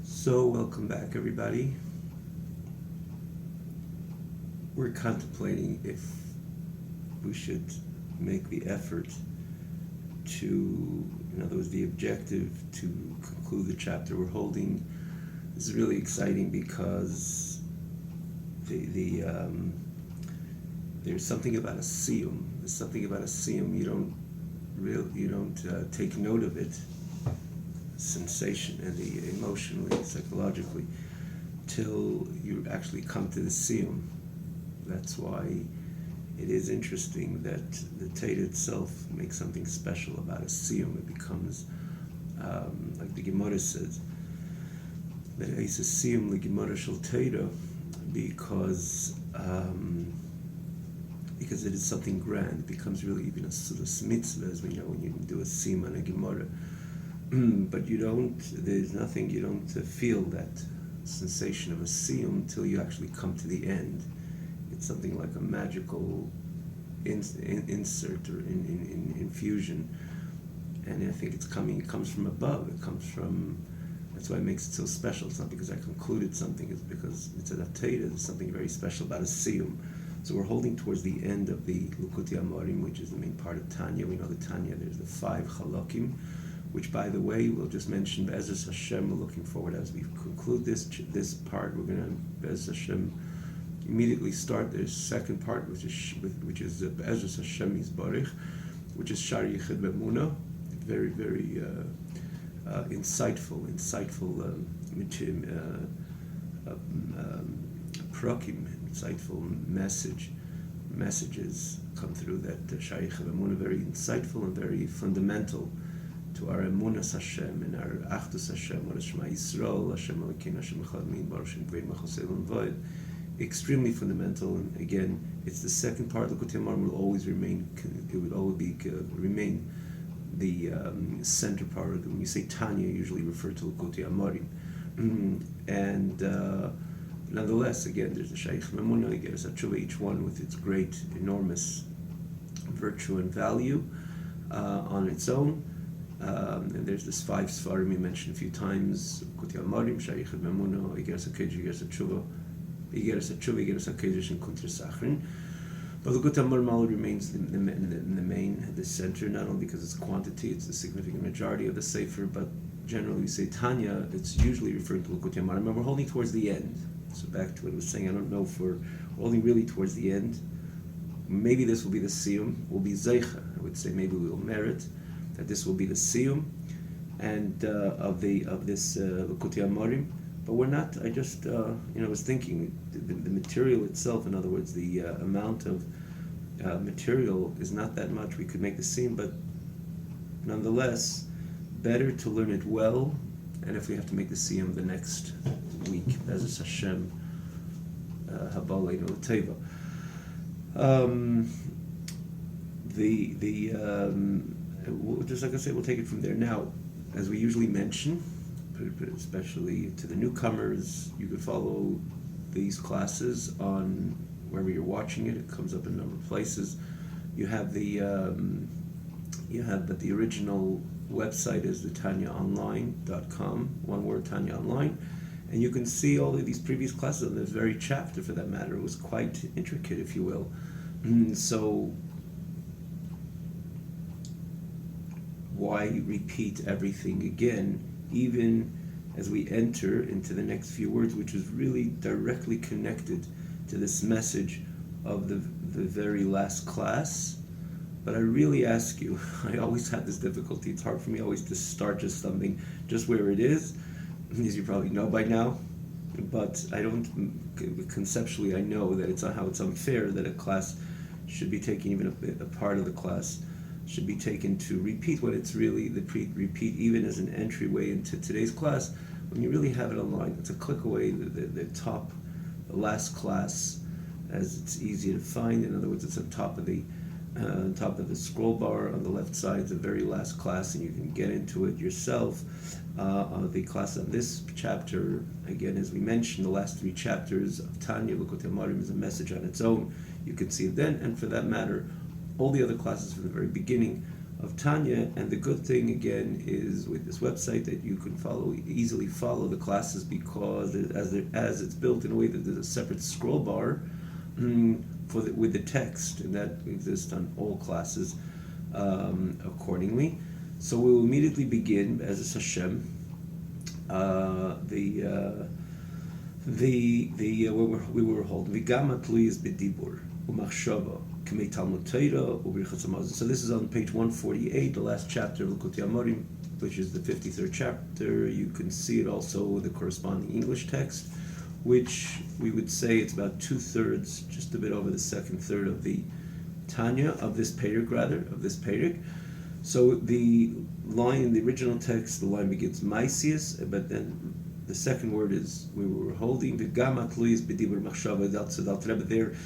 So, welcome back, everybody. We're contemplating if we should make the effort to, in other words, the objective to conclude the chapter we're holding. This is really exciting because there's something about a siyum. There's something about a siyum you don't take note of it, sensation and the emotionally, psychologically, till you actually come to the siyum. That's why it is interesting that the Torah itself makes something special about a siyum. It becomes, like the Gemara says, that it's a siyum l'Gemara shel Torah because it is something grand. It becomes really even a sort of mitzvah, as we know, when you do a siyum on a Gemara. But you don't feel that sensation of a siyum until you actually come to the end. It's something like a magical insert or infusion. And I think it comes from above. That's why it makes it so special. It's not because I concluded something, it's because it's a Torah. There's something very special about a siyum. So we're holding towards the end of the Likutei Amarim, which is the main part of Tanya. We know the Tanya, there's the 5 halakim, which, by the way, we'll just mention, Be'ezus Hashem, we're looking forward as we conclude this part. We're going to, Be'ezus Hashem, immediately start the second part, which is Be'ezus Hashem Yisbarich, which is Shar Yichud B'Emunah. Very, very insightful prokim, insightful messages come through that Shar Yichud B'Emunah, very insightful and very fundamental to our emunas Hashem and our achdus Hashem, or Shema Yisrael, Hashem Elokeinu, Hashem Echad, Min Baruch Shem Kveid Machosel and Void. Extremely fundamental, and again, it's the second part. Likutei Amarim will always remain. It would always remain the center part. When you say Tanya, you usually refer to Likutei Amarim, and nonetheless, again, there's the Shaykh Memuna, Igeres HaTshuva, each one with its great, enormous virtue and value on its own. And there's this 5 Sfarim we mentioned a few times: Likutei Amarim, Shaykh Memuna, Igeres HaKedesh, Igeres HaTshuva, Igeres HaTshuva, Igeres HaKedesh, and Kuntras Achrin. But Likutei Amarim remains in the main, the center, not only because it's quantity, it's the significant majority of the Sefer, but generally we say Tanya, it's usually referring to Likutei Amarim, and we're holding towards the end. So back to what I was saying, I don't know if we're holding really towards the end. Maybe this will be the siyum, will be zeicha. I would say maybe we will merit that this will be the siyum and of this Likutei Amarim. But we're not. I just was thinking the material itself. In other words, the amount of material is not that much. We could make the siyum, but nonetheless, better to learn it well. And if we have to make the siyum the next week, Be'ezus Hashem, Haba Leinu L'Teva. Just like I say, we'll take it from there. Now, as we usually mention, especially to the newcomers, you could follow these classes on wherever you're watching it. It comes up in a number of places. You have the original website is the TanyaOnline.com, one word, Tanya Online, and you can see all of these previous classes on this very chapter. For that matter, it was quite intricate, if you will. So why repeat everything again, even as we enter into the next few words, which is really directly connected to this message of the very last class. But I really ask you, I always have this difficulty. It's hard for me always to start just something just where it is, as you probably know by now. But I don't, conceptually I know that it's unfair that a class should be taken, even a part of the class should be taken to repeat what it's really, repeat even as an entryway into today's class, when you really have it online. It's a click away, the last class, as it's easy to find. In other words, it's on top of the scroll bar on the left side, the very last class, and you can get into it yourself. The class on this chapter, again, as we mentioned, the last 3 chapters of Tanya, Likutei Amarim, is a message on its own. You can see it then, and for that matter, all the other classes from the very beginning of Tanya. And the good thing again is with this website that you can easily follow the classes, because as it's built in a way that there's a separate scroll bar with the text, and that exists on all classes accordingly. So we will immediately begin, as is Hashem, we were holding Vigama Tluis B'Dibur Umachshava K'mei Talmud Torah U'Birchas Hamazon. So this is on page 148, the last chapter of Likutei Amorim, which is the 53rd chapter. You can see it also with the corresponding English text, which we would say it's about 2/3, just a bit over the second third of the Tanya, of this Perek. So the line in the original text, the line begins Maisius, but then the second word is we were holding the Gama Tluis B'Dibur Machshava. So the Rebbe there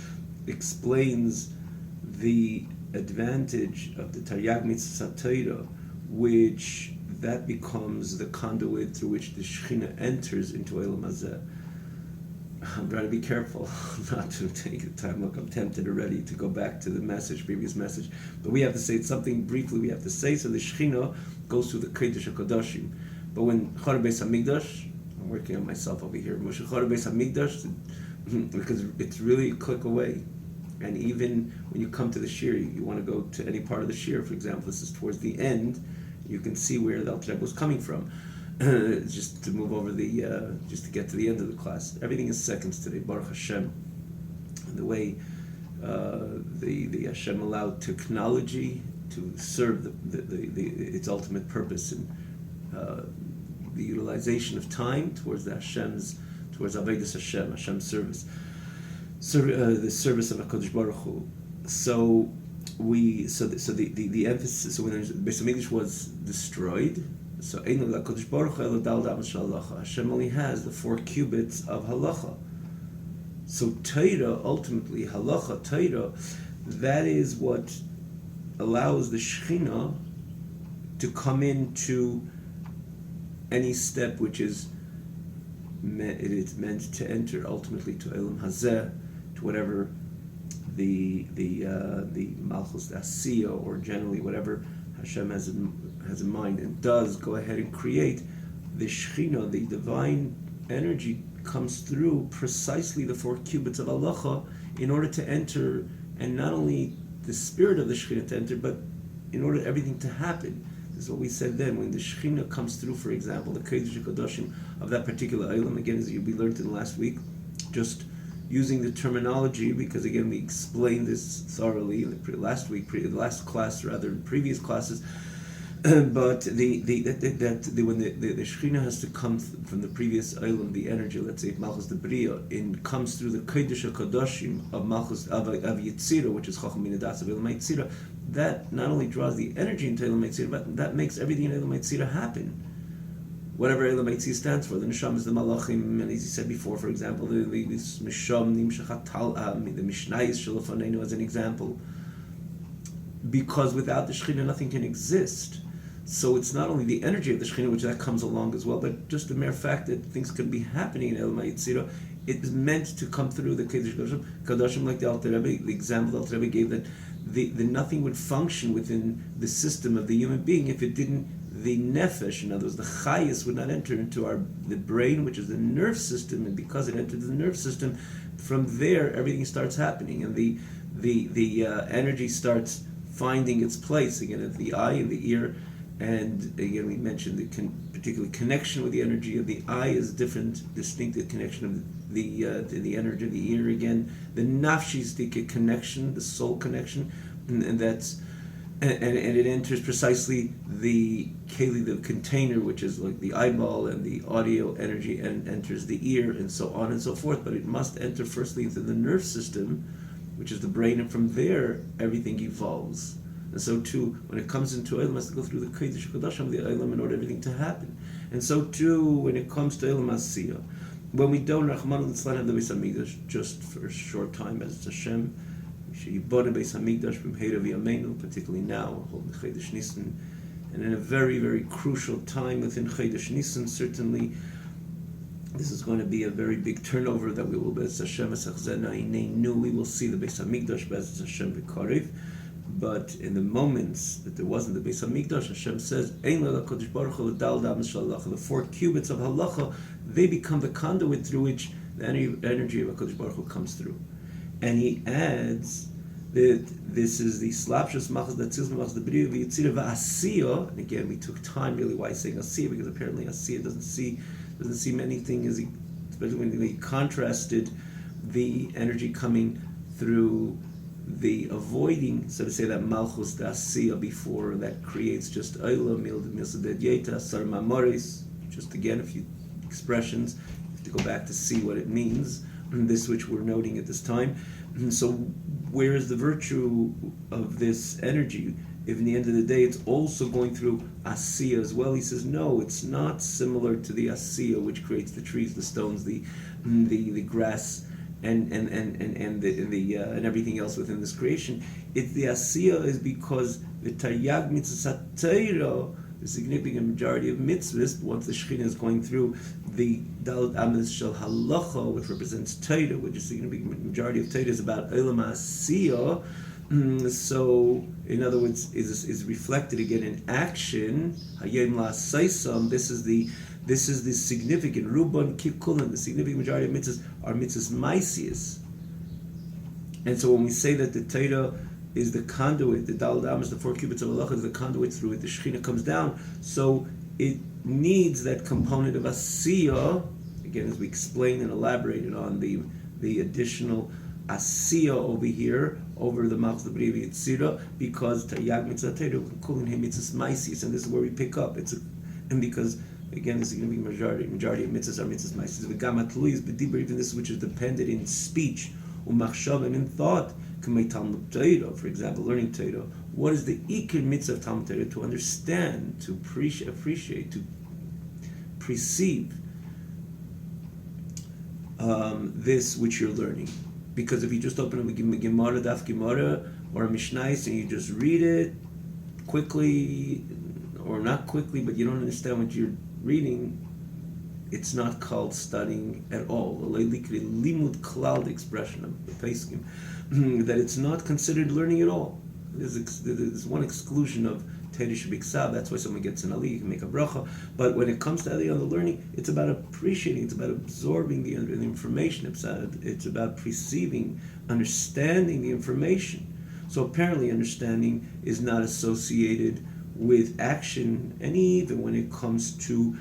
explains the advantage of the Taryag Mitzvah Torah, which that becomes the conduit through which the Shechina enters into Olam Hazeh. I'm trying to be careful not to take the time. Look, I'm tempted already to go back to the previous message. But we have to say it's something briefly we have to say. So the Shechina goes through the Kodesh HaKodashim. But when Chorah Beis HaMikdash, I'm working on myself over here, Chorah Beis HaMikdash, because it's really a click away. And even when you come to the shir, you want to go to any part of the shir, for example, this is towards the end, you can see where the Alter Rebbe was coming from. Just to move over just to get to the end of the class. Everything is seconds today, Baruch Hashem. And the way the Hashem allowed technology to serve its ultimate purpose in the utilization of time towards towards Avodas Hashem's service. The service of HaKadosh Baruch Hu. So the emphasis. So when Beis Hamikdash was destroyed, so Hashem only has the 4 cubits of halacha. So Torah, ultimately halacha Torah, that is what allows the Shechina to come into any step which is meant to enter ultimately to Olam Hazeh, to whatever the Malchus Asiya, or generally whatever Hashem has in mind and does go ahead and create. The Shechina, the divine energy, comes through precisely the 4 cubits of halacha in order to enter, and not only the spirit of the Shechina to enter, but in order everything to happen. This is what we said then, when the Shechina comes through, for example, the Kodesh HaKodashim of that particular Olam, again, as we learned in last week, just using the terminology, because again we explained this thoroughly in the last class, rather in previous classes. But when the Shechina has to come from the previous Olam, the energy, let's say Malchus the Bria, comes through the Kodesh HaKodashim of Malchus of Yitzira, which is Chacham Min Hadas of Elam Yitzira. That not only draws the energy into Elam Yitzira, but that makes everything in Elam Yitzira happen. Whatever Elam Yitzira stands for, the Neshama is the Malachim, and as he said before, for example, the Misham Nimshachat Tal'am, the Mishnayis Shalafanenu as an example. Because without the Shechina, nothing can exist. So it's not only the energy of the Shechina, which that comes along as well, but just the mere fact that things could be happening in Elam Yitzira, it is meant to come through the Kodesh HaKodashim, like the Alter Rebbe, the example the Alter Rebbe gave, that the nothing would function within the system of the human being if it didn't. The nefesh, in other words, the chayis, would not enter into the brain, which is the nerve system, and because it entered the nerve system, from there everything starts happening, and the energy starts finding its place again at the eye and the ear. And again, we mentioned the particular connection with the energy of the eye is different, distinct connection of the energy of the ear. Again, the nafshis connection, the soul connection, and that's. And it enters precisely the keli, the container, which is like the eyeball, and the audio energy, and enters the ear, and so on and so forth. But it must enter firstly into the nerve system, which is the brain, and from there everything evolves. And so too, when it comes into Olam, it has to go through the Kodesh HaKodashim of the Olam in order everything to happen. And so too, when it comes to Olam Asiyah, when we don't Rahman al-Islam have the Beis Hamikdash just for a short time, as it's Hashem, Sheyibon Beis Hamikdash b'mheira v'yameinu, particularly now, we're holding Chodesh Nisan, and in a very, very crucial time within Chodesh Nisan, certainly this is going to be a very big turnover that we will, Be'ez Hashem, we will see the Beis Hamikdash, Be'ez Hashem, B'Karev. But in the moments that there wasn't the Beis Hamikdash, Hashem says, Ein l'Kodesh Baruch Hu l'dal da'amas shel halacha. The 4 cubits of halacha, they become the conduit through which the energy of HaKadosh Baruch Hu comes through. And he adds that this is the slapshus machas datzilus machas the b'riya v'yitzira v'asiya. And again, we took time really why saying asiya, because apparently asiya doesn't see many things, especially when they contrasted the energy coming through the avoiding, so to say, that malchus dasiya before, that creates just oila milsaded yeta sarma moris. Just again, a few expressions. You have to go back to see what it means. This which we're noting at this time. And so, where is the virtue of this energy? If in the end of the day it's also going through asiya as well, he says no, it's not similar to the asiya which creates the trees, the stones, the grass, and everything else within this creation. It's the asiya is because the taryag mitzvah satayra, the significant majority of mitzvahs, once the Shekhinah is going through the Daled Ames Shel Halacha, which represents Torah, which is the significant majority of Torah, is about Olam HaSiyah. So, in other words, is reflected again in action. Hayom La'asaisam. This is the significant Rubon Kikulan. The significant majority of mitzvahs are mitzvahs Maisius. And so, when we say that the Torah is the conduit, the Daled Ames, the 4 cubits of halacha, is the conduit through it the Shekhinah comes down. So it needs that component of Asiya, again, as we explained and elaborated on the additional Asiya over here, over the Malchus B'Riya V'Yitzira, because Taryag Mitzvah Torah, Kulin He Mitzvahs Maisis, and this is where we pick up. And because, again, the significant majority of mitzvahs are mitzvahs Maisis. V'gam HaTlui is B'dibur, even this which is dependent in speech, U'machshav, and in thought. For example, learning Torah. What is the ikir mitzvah of Talmud Torah? To understand, to appreciate, to perceive this which you're learning. Because if you just open up a Gemara, Daf Gemara, or a Mishnais, and you just read it quickly, or not quickly, but you don't understand what you're reading, it's not called studying at all. Limud klal, the expression of the Pesachim, that it's not considered learning at all. There's one exclusion of Torah Shebiksav. That's why someone gets an Ali, you can make a bracha. But when it comes to Ali on the learning, it's about appreciating, it's about absorbing the information. It's about perceiving, understanding the information. So apparently understanding is not associated with action, and even when it comes to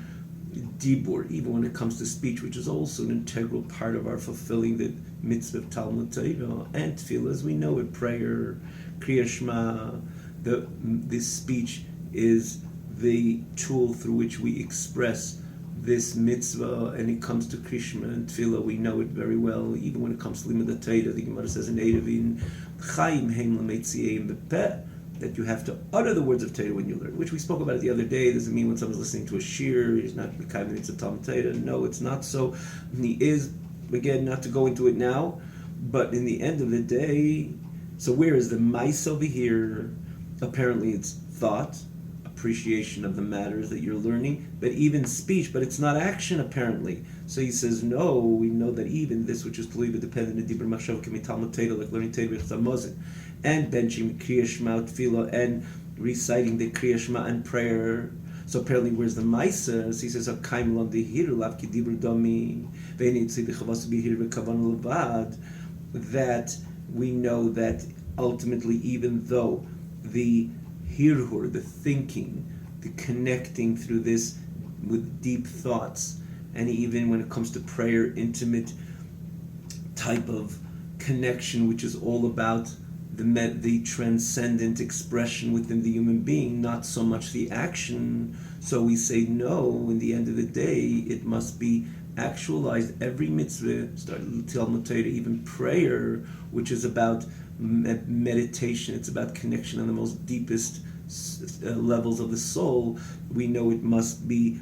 dibur, even when it comes to speech, which is also an integral part of our fulfilling the mitzvah of Talmud Torah and Tefillah, as we know it, prayer, Kriya Shema. This speech is the tool through which we express this mitzvah, and it comes to Kriya Shema and Tefillah, we know it very well. Even when it comes to Limud Torah, the Gemara says in Erevin, Chaim Heim L'Meitziyeim B'Peh, that you have to utter the words of Torah when you learn, which we spoke about it the other day. Doesn't mean when someone's listening to a shir, he's not becoming mitzvah Talmud Torah. No, it's not so. He is, again, not to go into it now, but in the end of the day, so where is the mice over here? Apparently it's thought, appreciation of the matters that you're learning, but even speech, but it's not action apparently. So he says, no, we know that even this which is totally dependent on Dibur Machshav K'mi Talmud Torah, like learning Torah B'Chazal Mozin, and benching Kriya Shema Tefillah, and reciting the Kriya Shema and prayer. So apparently, where's the Maisa? So he says, "Akaim lo dehir lav ki dibur domi ve'eni tzid chavas b'hir v'kavan levad." That we know that ultimately, even though the hirhur, the thinking, the connecting through this with deep thoughts, and even when it comes to prayer, intimate type of connection, which is all about the transcendent expression within the human being, not so much the action. So we say no, in the end of the day, it must be actualized. Every mitzvah, starting Talmud Torah, even prayer, which is about meditation, it's about connection on the most deepest levels of the soul. We know it must be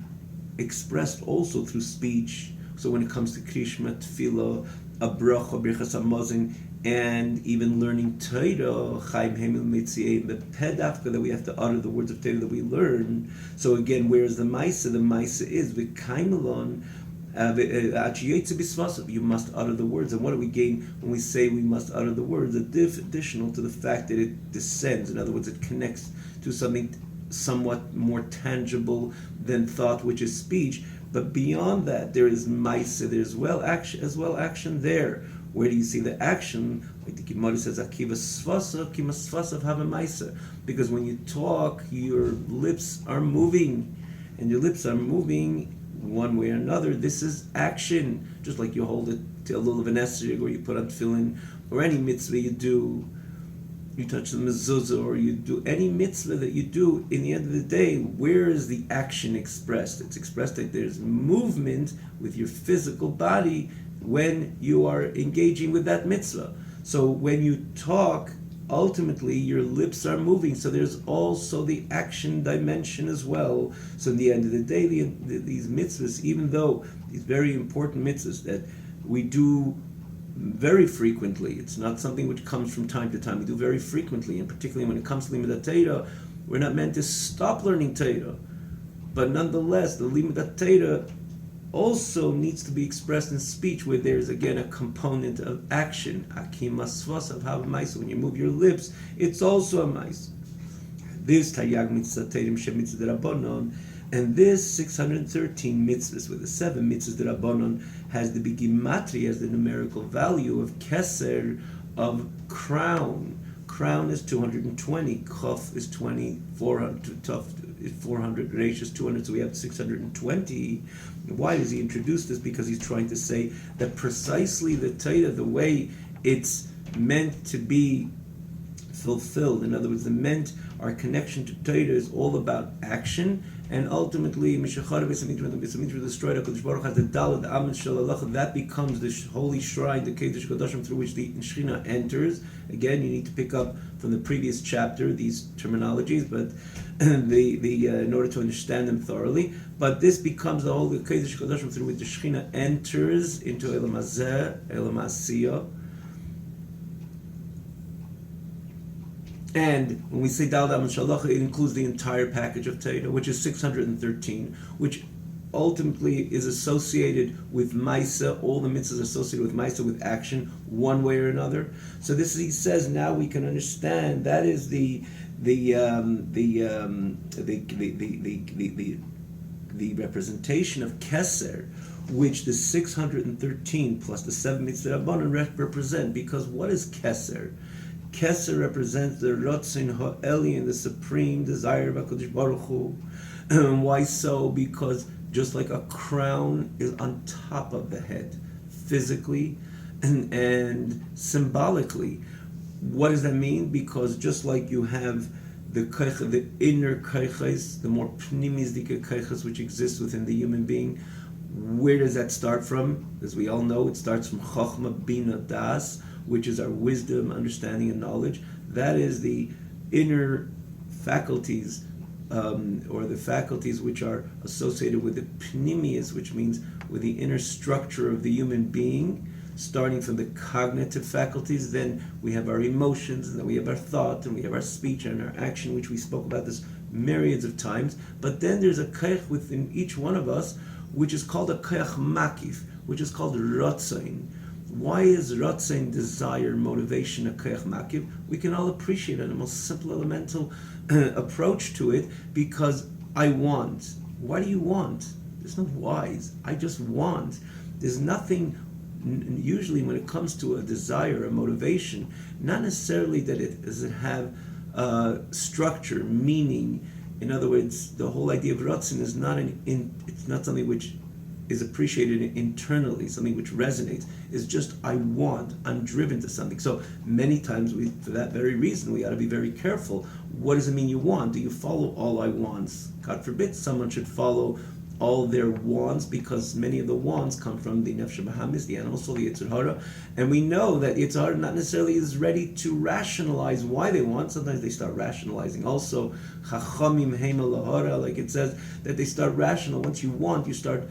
expressed also through speech. So when it comes to Kriya Shema, Tefillah, a bracha, Birchas Hamazon, and even learning Torah, Chaim Hemel Metzieh, the pedafka, that we have to utter the words of Torah that we learn. So again, where is the Maisa? The Maisa is V'kaimelon You must utter the words. And what do we gain when we say we must utter the words? Additional to the fact that it descends. In other words, it connects to something somewhat more tangible than thought, which is speech. But beyond that, there is maisa. There's action there. Where do you see the action? Like the Gemara says, "Akiva svasav have a maisa." Because when you talk, your lips are moving, and your lips are moving one way or another. This is action. Just like you hold it to a little of an esrog, or you put on tefillin, or any mitzvah you do. You touch the mezuzah, or you do any mitzvah that you do. In the end of the day, where is the action expressed? It's expressed that there's movement with your physical body when you are engaging with that mitzvah. So when you talk, ultimately your lips are moving. So there's also the action dimension as well. So in the end of the day, these mitzvahs, even though these very important mitzvahs that we do very frequently, it's not something which comes from time to time, we do very frequently, and particularly when it comes to Limud Torah, we're not meant to stop learning Torah. But nonetheless, the Limud Torah also needs to be expressed in speech, where there's again a component of action. When you move your lips, it's also a mais. This Taryag mitzvah Teirim shem mitzvah derabanan, and this 613 mitzvahs with the 7 mitzvahs derabanan has the bigimatri, as the numerical value of keser, of crown. Crown is 220, kuf is 20, 400, tuf is 400, reish is 200, so we have 620. Why does he introduce this? Because he's trying to say that precisely the Torah, the way it's meant to be fulfilled, in other words, our connection to Torah is all about action, and ultimately, when the Beis destroyed, HaKadosh Baruch has the Daled Amen Shalalacha, that becomes the holy shrine, the Kodesh Kodashim, through which the Shechina enters. Again, you need to pick up from the previous chapter these terminologies, but in order to understand them thoroughly. But this becomes the holy Kodesh Kodashim, through which the Shechina enters into Elam Hazeh, Elam Asiyah. And when we say Daled Amen Shalacha, it includes the entire package of Torah, which is 613, which ultimately is associated with Maisa. All the mitzvahs associated with Maisa, with action, one way or another. So this, he says, now we can understand that is the representation of Keser, which the 613 plus the 7 mitzvahs Rabbanan represent. Because what is Keser? Keser represents the Ratzon Ha'elyon, the supreme desire of HaKadosh Baruch Hu. Why so? Because just like a crown is on top of the head, physically and symbolically. What does that mean? Because just like you have the inner kaiches, the more pnimizdik kaiches which exists within the human being, where does that start from? As we all know, it starts from Chochmah Bina Das, which is our wisdom, understanding, and knowledge. That is the inner faculties, or the faculties which are associated with the pnimius, which means with the inner structure of the human being, starting from the cognitive faculties. Then we have our emotions, and then we have our thought, and we have our speech and our action, which we spoke about this myriads of times. But then there's a koach within each one of us, which is called a koach makif, which is called Ratzon. Why is Ratzon, desire, motivation, a koach makiv? We can all appreciate it in the most simple, elemental approach to it, because I want. Why do you want? There's no whys. I just want. There's nothing, usually when it comes to a desire, a motivation, not necessarily that does it have structure, meaning. In other words, the whole idea of Ratzon is not it's not something which is appreciated internally, something which resonates. It's just, I want, I'm driven to something. So many times, for that very reason, we got to be very careful. What does it mean you want? Do you follow all I wants? God forbid someone should follow all their wants, because many of the wants come from the Nefesh Bahamis, the animal soul, the Yetzer Hara, and we know that Yetzer Hara not necessarily is ready to rationalize why they want. Sometimes they start rationalizing. Also, Chachamim Heima Lahara, like it says, that they start rational. Once you want, you start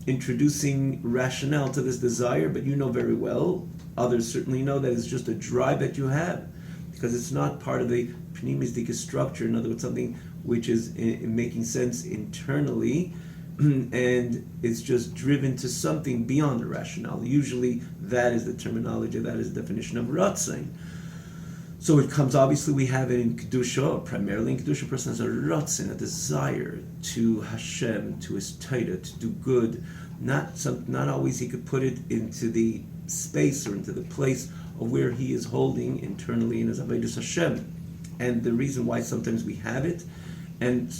introducing rationale to this desire, but you know very well, others certainly know, that it's just a drive that you have, because it's not part of the pneumistic structure. In other words, something which is making sense internally, and it's just driven to something beyond the rationale. Usually that is the terminology, that is the definition of Ratzain. So it comes, obviously we have it in Kedusha, primarily in Kedusha, a person has a Ratzin, a desire to Hashem, to his Torah, to do good. Not always he could put it into the space or into the place of where he is holding internally in his Avodas Hashem. And the reason why sometimes we have it, and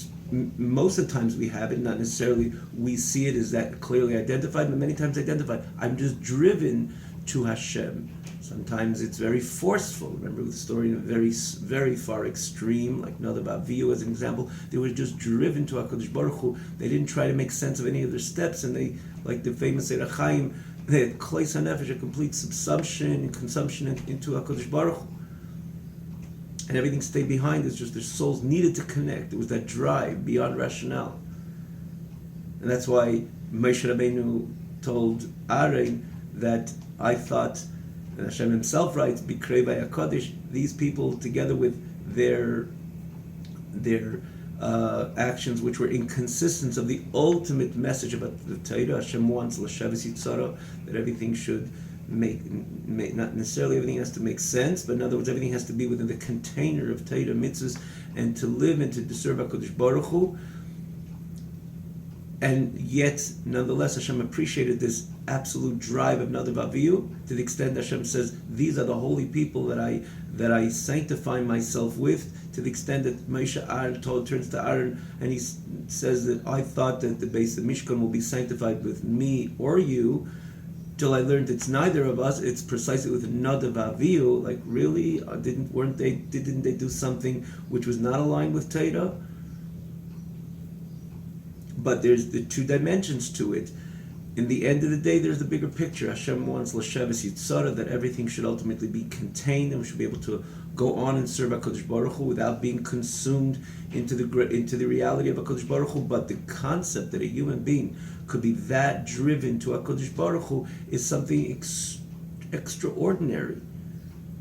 most of the times we have it, not necessarily we see it as that clearly identified, but many times identified. I'm just driven to Hashem. Sometimes it's very forceful. Remember the story in a very, very far extreme, like Nadav Avihu as an example. They were just driven to HaKadosh Baruch Hu. They didn't try to make sense of any of their steps, and they, like the famous Eir HaChaim, they had Kleis HaNefesh, a complete subsumption and consumption into HaKadosh Baruch Hu. And everything stayed behind. It's just their souls needed to connect. It was that drive beyond rationale. And that's why Moshe Rabbeinu told Aaron that I thought, and Hashem himself writes, Bikrei Vayakadosh, these people together with their actions which were inconsistent of the ultimate message about the Torah. Hashem wants L'Shavas Yitzara, that everything should make, not necessarily everything has to make sense, but in other words, everything has to be within the container of Torah mitzvahs and to live and to serve HaKadosh Baruch Hu. And yet, nonetheless, Hashem appreciated this absolute drive of Nadav Avihu to the extent that Hashem says, these are the holy people that I sanctify myself with, to the extent that Moshe Aaron turns to Aaron and he says that I thought that the base of Mishkan will be sanctified with me or you, till I learned it's neither of us, it's precisely with Nadav Avihu. Like, really? Didn't they do something which was not aligned with Torah? But there's the two dimensions to it. In the end of the day, there's the bigger picture. Hashem wants L'Shavas Yitzara, that everything should ultimately be contained, and we should be able to go on and serve HaKadosh Baruch Hu without being consumed into the reality of HaKadosh Baruch Hu. But the concept that a human being could be that driven to HaKadosh Baruch Hu is something extraordinary.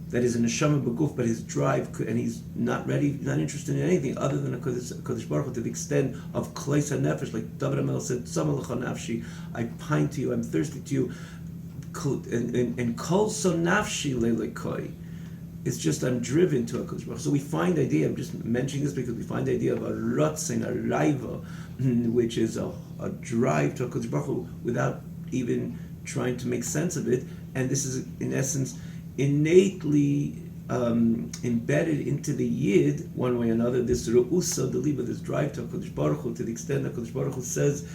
That is a neshama b'guf, but his drive, and he's not ready, not interested in anything other than HaKadosh Baruch Hu, to the extent of kleis hanefesh, like David HaMelech said, Tzama l'cha nafshi, I pine to you, I'm thirsty to you, and kol so nafshi le'lekoi. It's just I'm driven to HaKadosh Baruch Hu. So we find the idea, I'm just mentioning this because we find the idea of a ratzin, a raiva, which is a drive to HaKadosh Baruch Hu without even trying to make sense of it, and this is in essence innately embedded into the Yid, one way or another, this Ru'usa, the Liba, this drive to HaKadosh Baruch Hu, to the extent that HaKadosh Baruch Hu says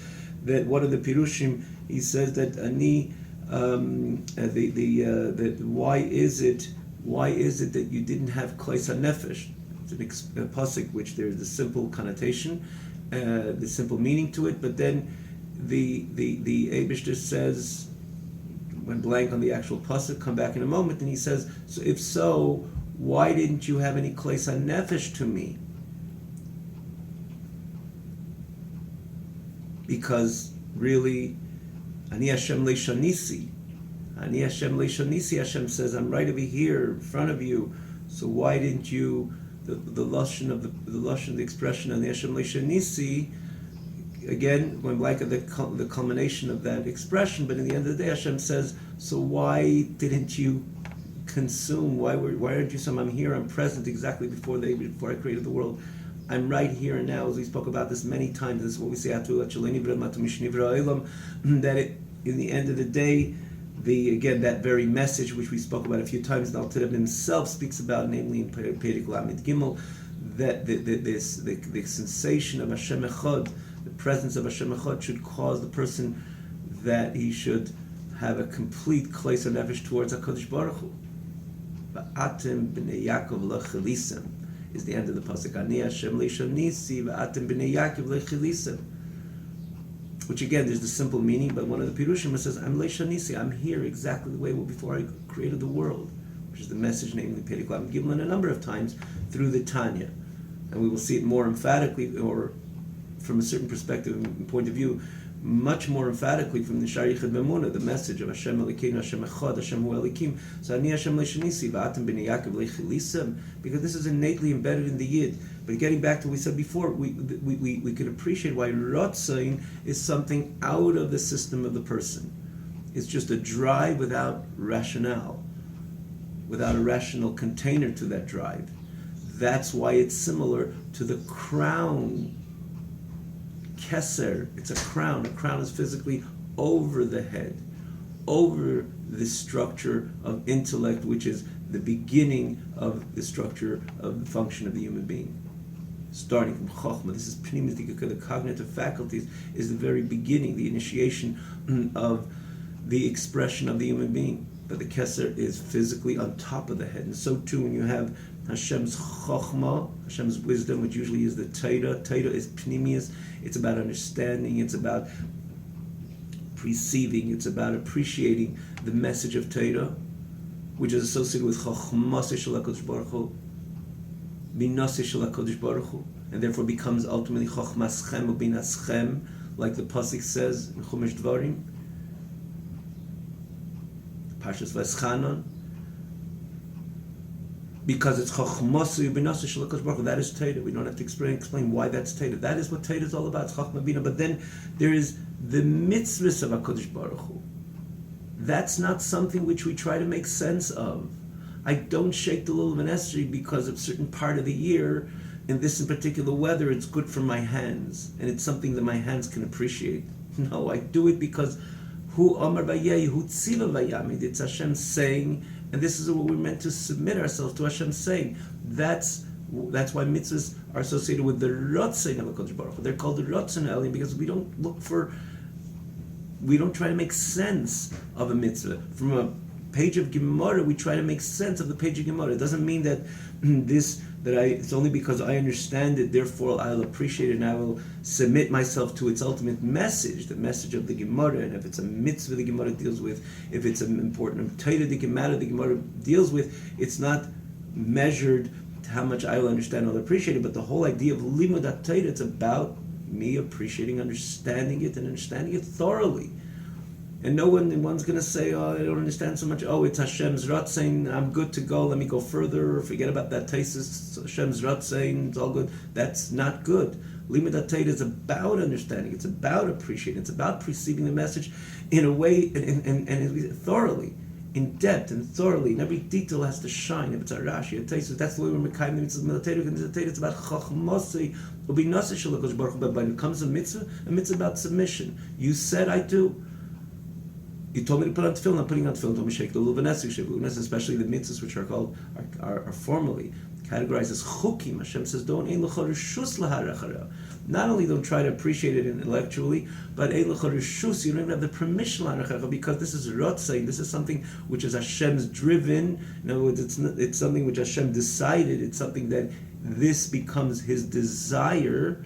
that one of the Pirushim, he says that Ani, that why is it that you didn't have Kleis HaNefesh? It's a pasuk which there's the simple connotation, the simple meaning to it, but then the Eibishter says, went blank on the actual pasuk, come back in a moment, and he says, so if so, why didn't you have any kleis hanefesh to me? Because really, Ani Hashem leishonisi, Hashem says, I'm right over here in front of you, so why didn't you, the lashon of the expression Ani Hashem leishonisi, again, when blank at the culmination of that expression, but in the end of the day, Hashem says, so why didn't you consume? Why aren't you some? I'm here, I'm present exactly before I created the world. I'm right here and now, as we spoke about this many times. This is what we say, that in the end of the day, that very message which we spoke about a few times, the Alter Rebbe himself speaks about, namely in Perek Lamed Gimel, that the sensation of Hashem Echad, the presence of Hashem Echad, should cause the person that he should have a complete kleis hanefesh towards HaKadosh Baruch Hu. Va'atem b'nei Yaakov lechilisem is the end of the pasuk. Ani Hashem leishonisi va'atem b'nei Yaakov lechilisem. Which again, there's the simple meaning, but one of the Pirushim says, I'm leishonisi, I'm here exactly the way before I created the world, which is the message, namely Perek Lamed Gimel, a number of times through the Tanya. And we will see it more emphatically, or from a certain perspective and point of view, much more emphatically from the Sharichad B'Emunah, the message of Hashem Elokeinu, Hashem Echad, Hashem Hu Elikim. So Ani Hashem Le'Shanisi, V'atem B'nei Yaakov Le'Chilisem, because this is innately embedded in the Yid. But getting back to what we said before, we could appreciate why Rotzain is something out of the system of the person. It's just a drive without rationale, without a rational container to that drive. That's why it's similar to the crown. Keser, it's a crown. A crown is physically over the head, over the structure of intellect, which is the beginning of the structure of the function of the human being. Starting from Chokhmah, this is Pnimitika, the cognitive faculties, is the very beginning, the initiation of the expression of the human being. But the Keser is physically on top of the head. And so too when you have Hashem's Chokhmah, Hashem's wisdom, which usually is the Torah. Torah is Pnimius. It's about understanding. It's about perceiving. It's about appreciating the message of Torah, which is associated with Chokhmah Shel HaKadosh Baruch Hu, Binaseh Shel HaKadosh Baruch Hu, and therefore becomes ultimately Chokhmaschem Ubinaschem, like the pasuk says in Chumash Dvarim, Parshas V'eschanon, because it's Chokhmasu Ubinasu Shel HaKadosh Baruch Hu. That is Torah. We don't have to explain why that's Torah. That is what Torah is all about. It's Chokhmah Bina. But then there is the mitzvahs of HaKadosh Baruch Hu. That's not something which we try to make sense of. I don't shake the lulav and esrog because of a certain part of the year, in this in particular weather, it's good for my hands, and it's something that my hands can appreciate. No, I do it because Hu Amar Vayeh, Hu Tzila Vayamid. It's Hashem saying, and this is what we're meant to submit ourselves to Hashem saying. That's why mitzvahs are associated with the Rotzein of HaKadosh Baruch Hu. They're called the Rotzein Elim because we don't try to make sense of a mitzvah. From a page of Gemara, we try to make sense of the page of Gemara. It doesn't mean that it's only because I understand it, therefore I'll appreciate it and I will submit myself to its ultimate message, the message of the Gemara. And if it's a mitzvah the Gemara deals with, if it's an important Torah the Gemara deals with, it's not measured to how much I will understand or appreciate it, but the whole idea of limud Torah, it's about me appreciating, understanding it, and understanding it thoroughly. And one's going to say, oh, I don't understand so much. Oh, it's Hashem's Ratzain, I'm good to go, let me go further, or forget about that Taisis, Hashem's Ratzain, it's all good. That's not good. Limud Torah is about understanding, it's about appreciating, it's about perceiving the message in a way, and thoroughly, in depth and thoroughly, and every detail has to shine. If it's a Rashi, a Taisis, that's the way we're Mekayim the mitzvah of Torah. It's about Chokhmasei, Ubinaseh Shel HaKadosh Baruch Hu. But when it comes to a mitzvah about submission. You said I do. You told me to put on tefillin, I'm putting on tefillin. Told me shake the lulav and esrog, especially the mitzvahs which are called are formally categorized as chukim. Hashem says, don't ein lecha reshus laharech. Not only don't try to appreciate it intellectually, but ein lecha reshus, you don't even have the permission laharech, because this is rotzain. This is something which is Hashem's driven. In other words, it's something which Hashem decided. It's something that this becomes His desire.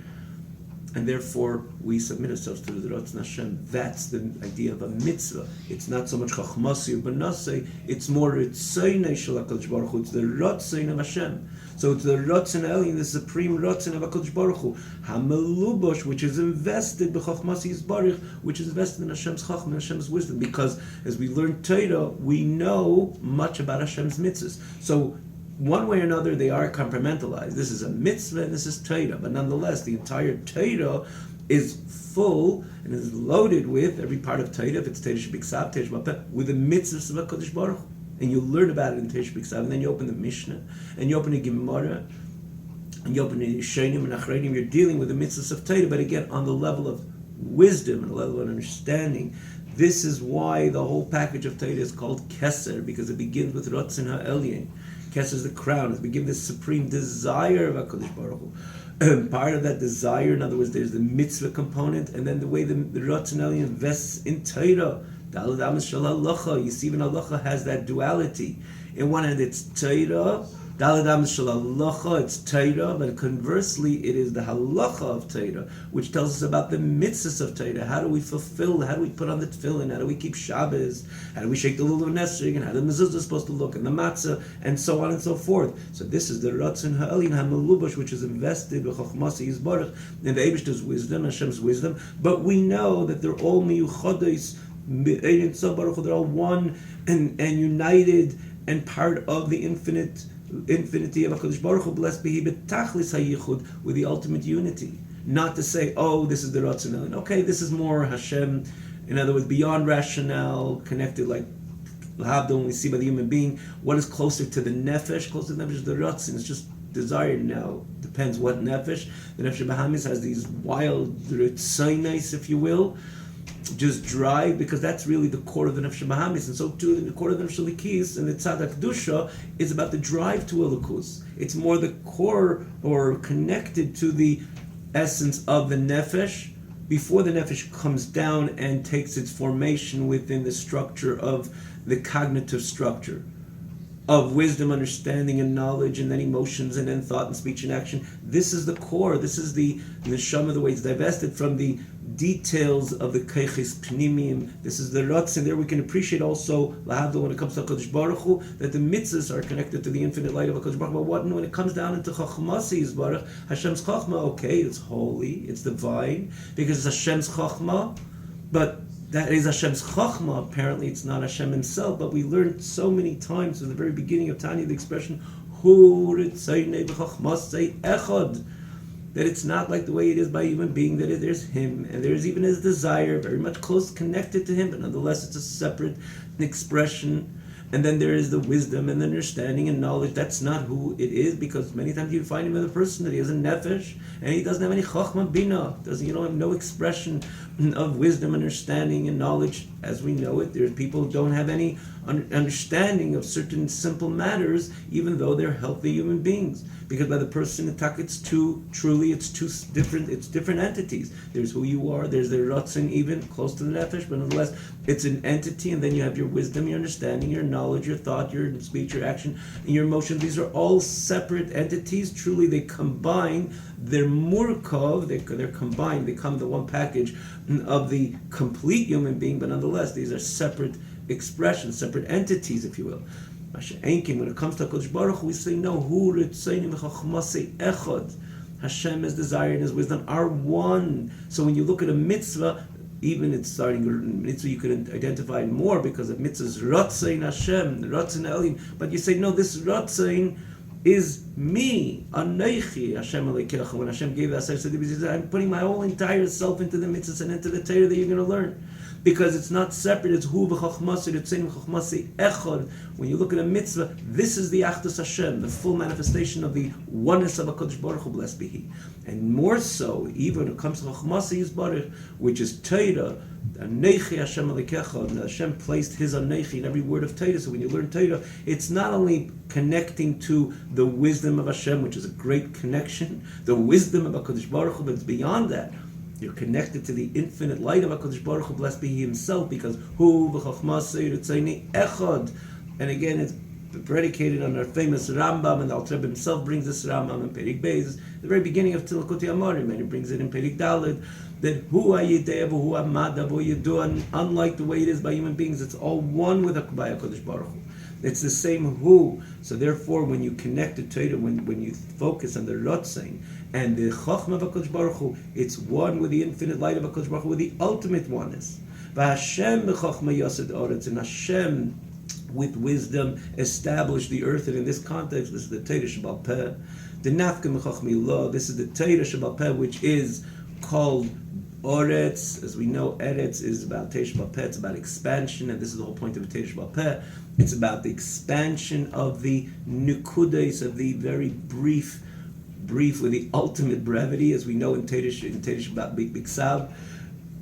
And therefore, we submit ourselves to the Ratzon Hashem. That's the idea of a mitzvah. It's not so much Chachmasi or Banasei, it's more Ritzoinei Shel HaKadosh Baruch Hu. It's the Ratzon of Hashem. So it's the Ratzon Elyon, the supreme Ratzon of HaKadosh Baruch Hu. HaMelubosh, which is invested b'Chachmasi Yisbarich, which is invested in Hashem's Chachma, Hashem's wisdom. Because as we learn Torah, we know much about Hashem's mitzvahs. So one way or another, they are compartmentalized. This is a mitzvah and this is Torah. But nonetheless, the entire Torah is full and is loaded with every part of Torah. If it's Torah Shebiksav, Torah Shebapeh, with the mitzvahs of HaKadosh Baruch Hu. And you learn about it in Torah Shebiksav, and then you open the Mishnah, and you open the Gemara, and you open the Yeshenim and Achreinim. You're dealing with the mitzvahs of Torah, but again, on the level of wisdom and a level of understanding. This is why the whole package of Torah is called Keser, because it begins with Ratzon HaElyon. Keser is the crown. We give this supreme desire of HaKadosh Baruch Hu. Part of that desire, in other words, there's the mitzvah component, and then the way the Ratzon HaElyon invests in Torah. You see, even halacha has that duality. In one hand, it's Torah, Daladam shel halacha, it's Torah, but conversely, it is the halacha of Torah, which tells us about the mitzvahs of Torah. How do we fulfill? How do we put on the tefillin? How do we keep Shabbos? How do we shake the lulav nesrig? And how the mezuzah is supposed to look, and the matzah, and so on and so forth. So this is the ratzon ha'elin ha'melubash, which is invested with chachmas yizbarach in the Eibishter's wisdom, Hashem's wisdom. But we know that they're all miyuchadis, they're all one and united and part of the infinity of HaKadosh Baruch Hu, blessed be He, b'tachlis hayichud, with the ultimate unity. Not to say, oh, this is the Ratzon Elyon. Okay, this is more Hashem, in other words, beyond rationale, connected like Lahavdil, when we see by the human being, what is closer to the nefesh? Closer to the nefesh is the Ratzon. It's just desire now. Depends what nefesh. The nefesh Bahamis has these wild Ritzaynais, if you will, just drive, because that's really the core of the Nefesh Bahamis, and so too the core of the Nefesh Elikis and the Tzad HaKdusha is about the drive to Elikus. It's more the core, or connected to the essence of the Nefesh, before the Nefesh comes down and takes its formation within the structure of the cognitive structure of wisdom, understanding, and knowledge, and then emotions, and then thought and speech and action. This is the core. This is the neshama, the way it's divested from the details of the keiches pnimim. This is the ratzin. There we can appreciate also lahavdil, when it comes to HaKadosh Baruch Hu, that the mitzvahs are connected to the infinite light of HaKadosh Baruch Hu. But what when it comes down into chachmas yizbarach, Hashem's chachma, okay, it's holy, it's divine, because it's Hashem's chachma, but that is Hashem's chachma. Apparently, it's not Hashem Himself. But we learned so many times from the very beginning of Tanya the expression "Hu ritzaynei b'chachmasei echad," that it's not like the way it is by a human being. That there's Him, and there's even His desire, very much close connected to Him, but nonetheless, it's a separate expression. And then there is the wisdom and the understanding and knowledge. That's not who it is, because many times you find him in a person that he has a nefesh and he doesn't have any chachma bina. Have no expression of wisdom, understanding, and knowledge as we know it. There's people who don't have any understanding of certain simple matters, even though they're healthy human beings. Because by the person attack, it's two different entities. There's who you are, there's the ratzin, even close to the nefesh, but nonetheless, it's an entity, and then you have your wisdom, your understanding, your knowledge, your thought, your speech, your action, and your emotion. These are all separate entities. Truly, they combine. They're murkov. They're combined. They become the one package of the complete human being. But nonetheless, these are separate expressions, separate entities, if you will. When it comes to HaKadosh Baruch Hu, we say no. Hu ritzaynei b'chachmasei echad. Hashem, His desire and His wisdom are one. So when you look at a mitzvah, even it's starting mitzvah, you could identify more, because a mitzvah is ratzain Hashem, ratzain Elim. But you say no, this ratzain is me, Aneichi, Hashem Aleikecha. When Hashem gave that, He said, I'm putting my whole entire self into the mitzvahs and into the Torah that you're going to learn. Because it's not separate, it's hu v'chachmasei, ritzayin v'chachmasei echad. When you look at a mitzvah, this is the Achdus Hashem, the full manifestation of the oneness of HaKadosh Baruch Hu, blessed be He. And more so, even when it comes to chachmasei yizbarach, which is Torah, Aneichi Hashem Aleikecha, and Hashem placed His Aneichi in every word of Torah. So when you learn Torah, it's not only connecting to the wisdom of Hashem, which is a great connection, the wisdom of HaKadosh Baruch Hu, but it's beyond that. You're connected to the infinite light of HaKadosh Baruch Hu, blessed be He Himself, because Hu v'chachmasei ritzaynei echad. And again, it's predicated on our famous Rambam, and the Alter Rebbe himself brings this Rambam in Perik Beis, the very beginning of Tilakutei Amarim, and he brings it in Perik Daled, that Hu ha'yidei v'hu ha'madav v'hu yidua, unlike the way it is by human beings, it's all one with HaKadosh Baruch Hu. It's the same Hu. So therefore, when you connect to Torah, when you focus on the Rotzein and the Chochmah of HaKadosh Baruch Hu, it's one with the infinite light of HaKadosh Baruch Hu, with the ultimate oneness. V'Hashem b'Chochmah yased oretz, and Hashem with wisdom established the earth. And in this context, this is the Torah Shebal Peh. The Nafka Mechochmah Lo, this is the Torah Shebal Peh, which is called Oretz. As we know, Eretz is about Teish Bal Peh, it's about expansion, and this is the whole point of Teish Bal Peh. It's about the expansion of the Nukudes, of the very brief with the ultimate brevity, as we know in Teish about Big Sab.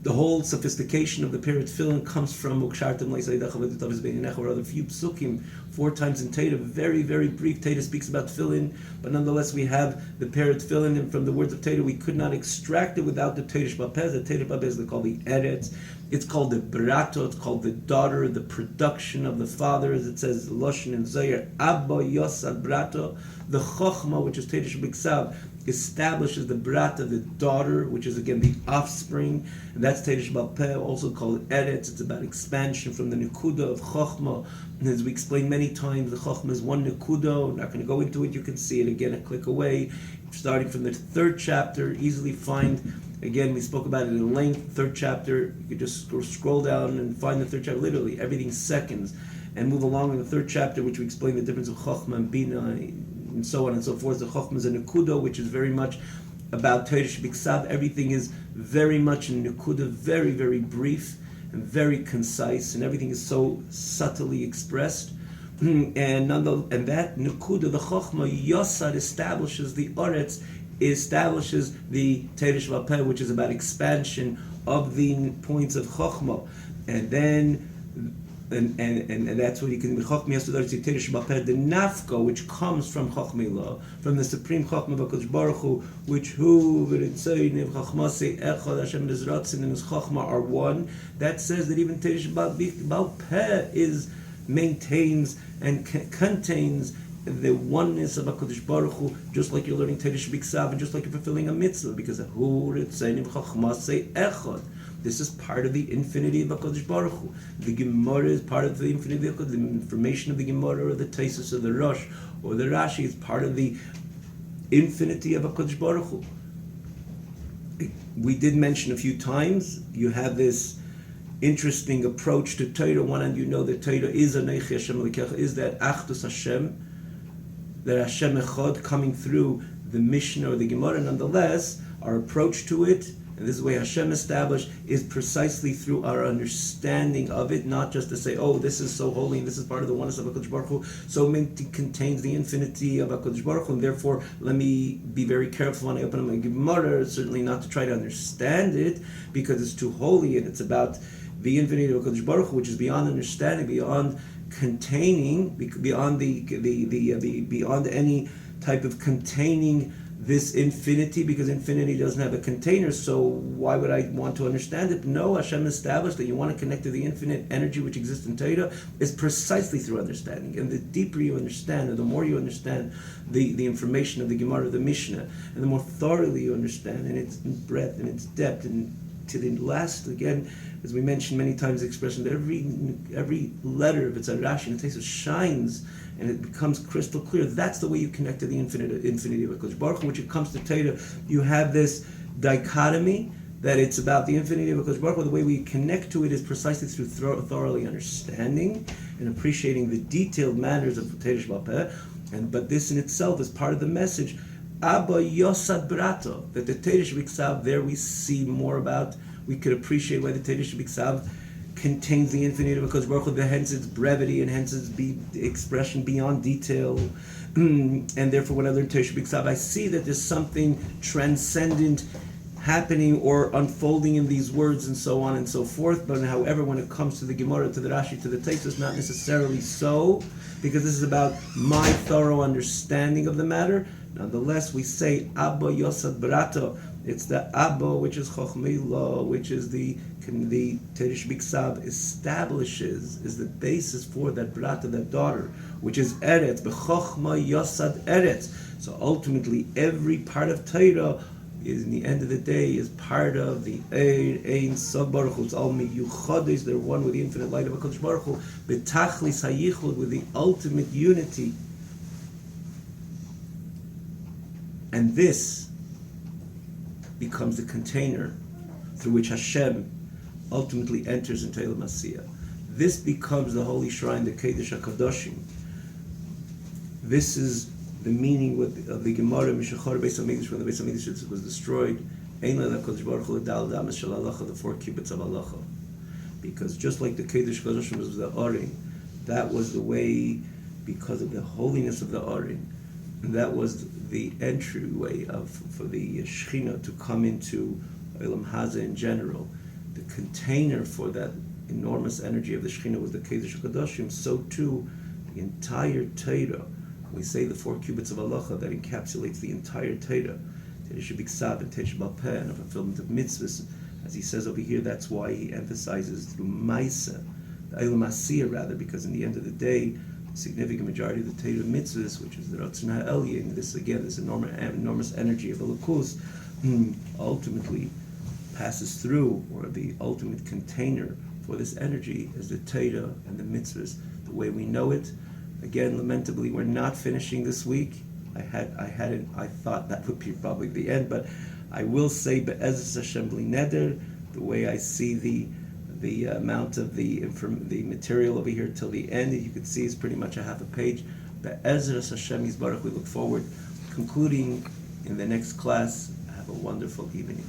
the whole sophistication of the period tefillin comes from Ukshartem Leisaydecha V'Tutavis Beinecha, or other few psukim, 4 times in Teda, very, very brief. Teda speaks about tefillin, but nonetheless we have the period tefillin, and from the words of Teda we could not extract it without the Teda Shbapez. The Teda Shbapez is called the Eretz. It's called the Brato, it's called the daughter, the production of the father, as it says, Loshin and Zoyer, Abba Yosad Brato, the Chochma, which is Teda Shbiksav, establishes the Brata, the daughter, which is again the offspring, and that's Teda Shbal also called Eretz. It's about expansion from the Nekuda of Chochma. And as we explained many times, the Chochma is one Nekuda. I'm not going to go into it, you can see it again a click away. Starting from the 3rd chapter, easily find, again, we spoke about it in length, 3rd chapter, you could just scroll down and find the 3rd chapter, literally, everything seconds, and move along in the 3rd chapter, which we explain the difference of Chochma and Bina, and so on and so forth. The Chochma is a Nekuda, which is very much about Teresh Biksav. Everything is very much in Nekuda, very, very brief and very concise, and everything is so subtly expressed. And that Nekuda, the Chochma, Yosad, establishes the Oretz, establishes the Teresh Vapeh, which is about expansion of the points of Chochma. And then and that's what you can be Chochma Yasudar Teresh Vapeh, the Nafka, which comes from Chochmeilah, from the supreme Chochma of HaKadosh Baruch Hu, which Hu v'Ritzay Nev Chachmasei Echad Hashem and His Ratzin and His Chochma are one. That says that even Teresh Vapeh maintains and contains the oneness of HaKadosh Baruch Hu, just like you're learning Teresh Biksav, and just like you're fulfilling a mitzvah, because Hu Ritzay Nev Chachmasei Echad. This is part of the infinity of HaKadosh Baruch Hu. The Gemara is part of the infinity of the information of the Gemara, or the Taisus, or the Rosh, or the Rashi is part of the infinity of HaKadosh Baruch Hu. We did mention a few times, you have this interesting approach to Torah. One hand, you know that Torah is Anechi Hashem Elokecha, is that Achdus Hashem, that Hashem Echad coming through the Mishnah or the Gemara. Nonetheless, our approach to it, and this is the way Hashem established, is precisely through our understanding of it, not just to say, oh, this is so holy and this is part of the oneness of HaKadosh Baruch Hu, so it contains the infinity of HaKadosh Baruch Hu, and therefore let me be very careful when I open up my Gemara, certainly not to try to understand it, because it's too holy and it's about the infinity of HaKadosh Baruch Hu, which is beyond understanding, beyond containing, beyond beyond any type of containing this infinity, because infinity doesn't have a container, so why would I want to understand it? No, Hashem established that you want to connect to the infinite energy which exists in Torah is precisely through understanding. And the deeper you understand, or the more you understand the information of the Gemara, the Mishnah, and the more thoroughly you understand in its breadth and its depth, and to the last, again, as we mentioned many times, the expression that every letter of it's a Rashi and it shines and it becomes crystal clear. That's the way you connect to the infinity of HaKadosh Baruch Hu. Which it comes to Torah, you have this dichotomy that it's about the infinity of HaKadosh Baruch Hu. The way we connect to it is precisely through thoroughly understanding and appreciating the detailed matters of Teresh Vapeh. But this in itself is part of the message. Abba Yosad Brato, that the Teresh Biksav, there we see more about, we could appreciate why the Teresh Biksav contains the infinity of HaKadosh Baruch Hu, hence its brevity and hence its expression beyond detail. And therefore when I learn Teresh Biksav, I see that there's something transcendent happening or unfolding in these words and so on and so forth. But however, when it comes to the Gemara, to the Rashi, to the Taisus, not necessarily so, because this is about my thorough understanding of the matter. Nonetheless, we say Abba Yosad Brato. It's the Abba, which is Chochmeilah, which is the Teresh Biksav establishes, is the basis for that Brata, that daughter, which is Eretz, B'Chochma Yosad Eretz. So ultimately, every part of Torah is, in the end of the day, is part of the Ein Sof Baruch Hu. It's all miyuchades, they're one with the infinite light of HaKadosh Baruch Hu, B'Tachlis HaYichud, with the ultimate unity. And this becomes the container through which Hashem ultimately enters into Elam Asiyah. This becomes the holy shrine, the Kedesh HaKadoshim. This is the meaning of the Gemara, Mishachar Beis HaMikdash, when the Beis HaMikdash was destroyed, Ein Le'La HaKadosh Baruch Hu L'Dal Damas Shel Halacha, the 4 cubits of Halacha. Because just like the Kedesh HaKadoshim was the Arin, that was the way, because of the holiness of the Arin, and that was the entryway for the Shechina to come into Olam Hazeh in general. the container for that enormous energy of the Shekhinah was the Kodesh HaKadoshim, so too the entire Torah. We say the 4 cubits of halacha that encapsulates the entire Torah. Torah Shebiksav and Torah Shebal Peh, and a fulfillment of mitzvahs. As he says over here, that's why he emphasizes through Maisa, the Eilam Asiyah rather, because in the end of the day, the significant majority of the Torah mitzvahs, which is the Ratzon HaElyon, this again, this enormous energy of the Elokus, ultimately passes through, or the ultimate container for this energy is the Torah and the mitzvahs, the way we know it. Again, lamentably, we're not finishing this week. I thought that would be probably the end, but I will say, Be'ezus Hashem Bli Neder, the way I see the amount of the material over here till the end, you can see is pretty much a half a page. Be'ezus Hashem Yisbarach, we look forward concluding in the next class. Have a wonderful evening.